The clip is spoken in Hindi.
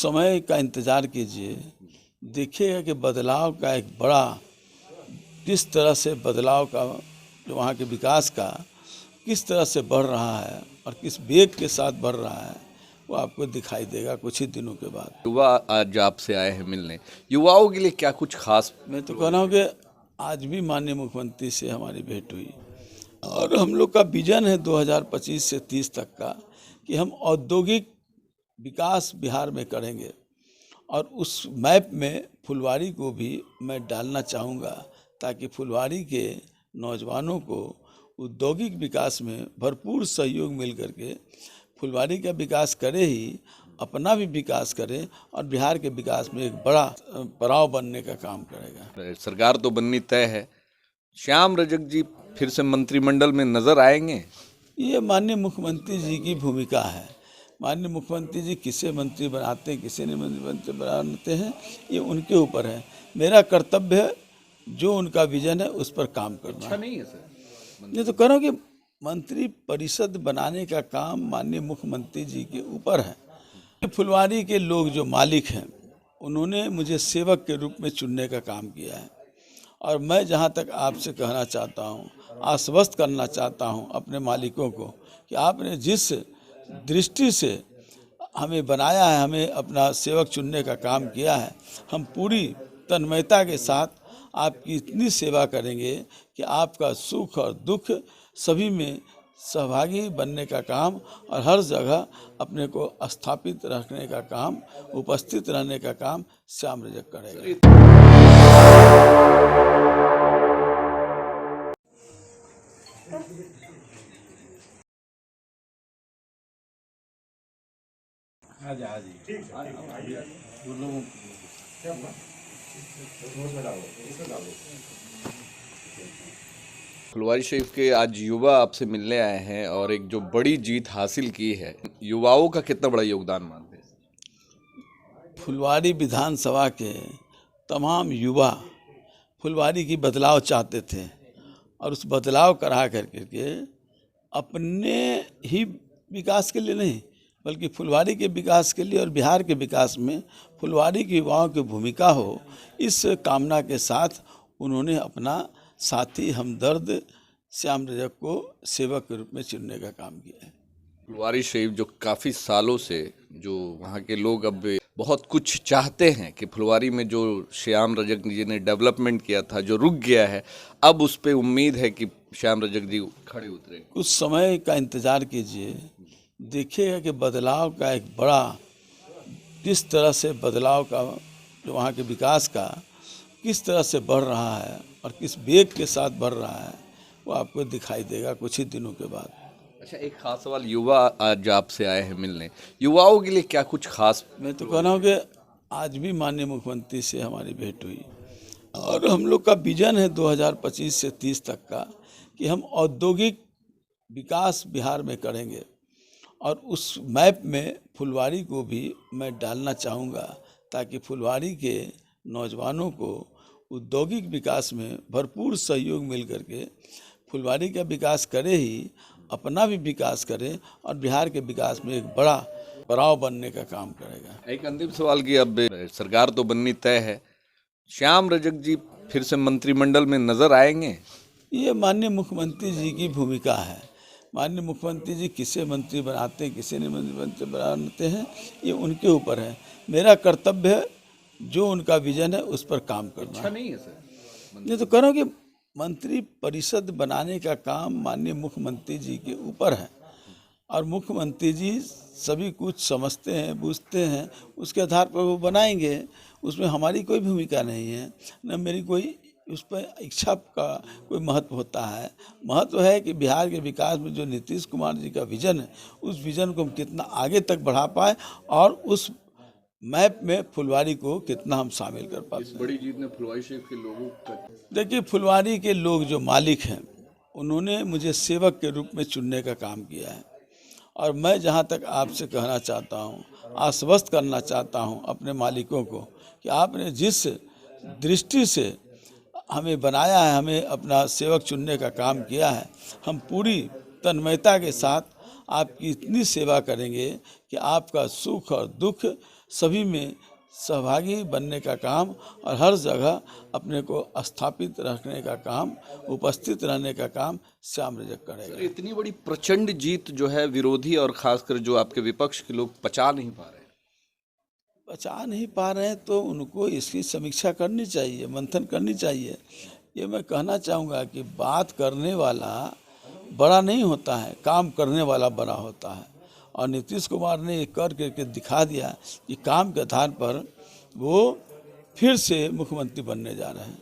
समय का इंतज़ार कीजिए, देखिएगा कि बदलाव का एक बड़ा किस तरह से बदलाव का जो वहाँ के विकास का किस तरह से बढ़ रहा है और किस वेग के साथ बढ़ रहा है वो आपको दिखाई देगा कुछ ही दिनों के बाद। युवा आज आपसे आए हैं मिलने, युवाओं के लिए क्या कुछ खास? मैं तो कह रहा हूँ कि आज भी माननीय मुख्यमंत्री से हमारी भेंट हुई और हम लोग का विजन है 2025 से 30 तक का कि हम औद्योगिक विकास बिहार में करेंगे और उस मैप में फुलवारी को भी मैं डालना चाहूँगा ताकि फुलवारी के नौजवानों को औद्योगिक विकास में भरपूर सहयोग मिल करके फुलवारी का विकास करे ही अपना भी विकास करे और बिहार के विकास में एक बड़ा पड़ाव बनने का काम करेगा। सरकार तो बननी तय है, श्याम रजक जी फिर से मंत्रिमंडल में नजर आएंगे? ये माननीय मुख्यमंत्री जी की भूमिका है। माननीय मुख्यमंत्री जी किसे मंत्री बनाते हैं किसे नहीं मंत्री बनाते हैं ये उनके ऊपर है। मेरा कर्तव्य है जो उनका विजन है उस पर काम करना। अच्छा नहीं है सर? ये तो कह रहा हूँ कि मंत्री परिषद बनाने का काम माननीय मुख्यमंत्री जी के ऊपर है। फुलवारी के लोग जो मालिक हैं उन्होंने मुझे सेवक के रूप में चुनने का काम किया है और मैं जहाँ तक आपसे कहना चाहता हूँ, आश्वस्त करना चाहता हूँ अपने मालिकों को कि आपने जिस दृष्टि से हमें बनाया है, हमें अपना सेवक चुनने का काम किया है, हम पूरी तन्मयता के साथ आपकी इतनी सेवा करेंगे कि आपका सुख और दुख सभी में सहभागी बनने का काम और हर जगह अपने को स्थापित रखने का काम, उपस्थित रहने का काम श्याम रजक करेगा। फुलवारी शरीफ के आज युवा आपसे मिलने आए हैं और एक जो बड़ी जीत हासिल की है, युवाओं का कितना बड़ा योगदान मानते हैं? फुलवारी विधानसभा के तमाम युवा फुलवारी की बदलाव चाहते थे और उस बदलाव करा करके अपने ही विकास के लिए नहीं बल्कि फुलवारी के विकास के लिए और बिहार के विकास में फुलवारी के युवाओं की भूमिका हो, इस कामना के साथ उन्होंने अपना साथी हमदर्द श्याम रजक को सेवक के रूप में चुनने का काम किया है। फुलवारी शरीफ जो काफ़ी सालों से जो वहाँ के लोग अब बहुत कुछ चाहते हैं कि फुलवारी में जो श्याम रजक जी ने डेवलपमेंट किया था जो रुक गया है, अब उस पर उम्मीद है कि श्याम रजक जी खड़े उतरे। कुछ समय का इंतज़ार कीजिए, देखिएगा कि बदलाव का एक बड़ा किस तरह से बदलाव का जो वहाँ के विकास का किस तरह से बढ़ रहा है और किस वेग के साथ बढ़ रहा है वो आपको दिखाई देगा कुछ ही दिनों के बाद। अच्छा, एक खास सवाल, युवा आज आपसे आए हैं मिलने, युवाओं के लिए क्या कुछ खास? मैं तो कह रहा हूँ कि आज भी माननीय मुख्यमंत्री से हमारी भेंट हुई और हम लोग का विजन है 2025 से 30 तक का कि हम औद्योगिक विकास बिहार में करेंगे और उस मैप में फुलवारी को भी मैं डालना चाहूँगा ताकि फुलवारी के नौजवानों को औद्योगिक विकास में भरपूर सहयोग मिल करके फुलवारी का विकास करे ही अपना भी विकास करे और बिहार के विकास में एक बड़ा पड़ाव बनने का काम करेगा। एक अंतिम सवाल की अब सरकार तो बननी तय है, श्याम रजक जी फिर से मंत्रिमंडल में नजर आएंगे? ये माननीय मुख्यमंत्री जी की भूमिका है। माननीय मुख्यमंत्री जी किसे मंत्री बनाते हैं किसे नहीं मंत्री बनाते हैं ये उनके ऊपर है। मेरा कर्तव्य है जो उनका विजन है उस पर काम करना। अच्छा नहीं है सर? ये तो कह रहा हूँ कि मंत्री परिषद बनाने का काम माननीय मुख्यमंत्री जी के ऊपर है और मुख्यमंत्री जी सभी कुछ समझते हैं बूझते हैं, उसके आधार पर वो बनाएंगे। उसमें हमारी कोई भूमिका नहीं है, न मेरी कोई उस पर इच्छा का कोई महत्व होता है। महत्व है कि बिहार के विकास में जो नीतीश कुमार जी का विजन है उस विजन को हम कितना आगे तक बढ़ा पाए और उस मैप में फुलवारी को कितना हम शामिल कर पाते हैं। बड़ी जीत ने फुलवारी शरीफ के लोगों का, देखिए फुलवारी के लोग जो मालिक हैं उन्होंने मुझे सेवक के रूप में चुनने का काम किया है और मैं जहाँ तक आपसे कहना चाहता हूँ, आश्वस्त करना चाहता हूँ अपने मालिकों को कि आपने जिस दृष्टि से हमें बनाया है, हमें अपना सेवक चुनने का काम किया है, हम पूरी तन्मयता के साथ आपकी इतनी सेवा करेंगे कि आपका सुख और दुख सभी में सहभागी बनने का काम और हर जगह अपने को स्थापित रखने का काम, उपस्थित रहने का काम श्याम रजक करेगा। इतनी बड़ी प्रचंड जीत जो है विरोधी और खासकर जो आपके विपक्ष के लोग पचा नहीं पा रहे, तो उनको इसकी समीक्षा करनी चाहिए, मंथन करनी चाहिए। ये मैं कहना चाहूँगा कि बात करने वाला बड़ा नहीं होता है, काम करने वाला बड़ा होता है। और नीतीश कुमार ने ये कर करके दिखा दिया कि काम के आधार पर वो फिर से मुख्यमंत्री बनने जा रहे हैं।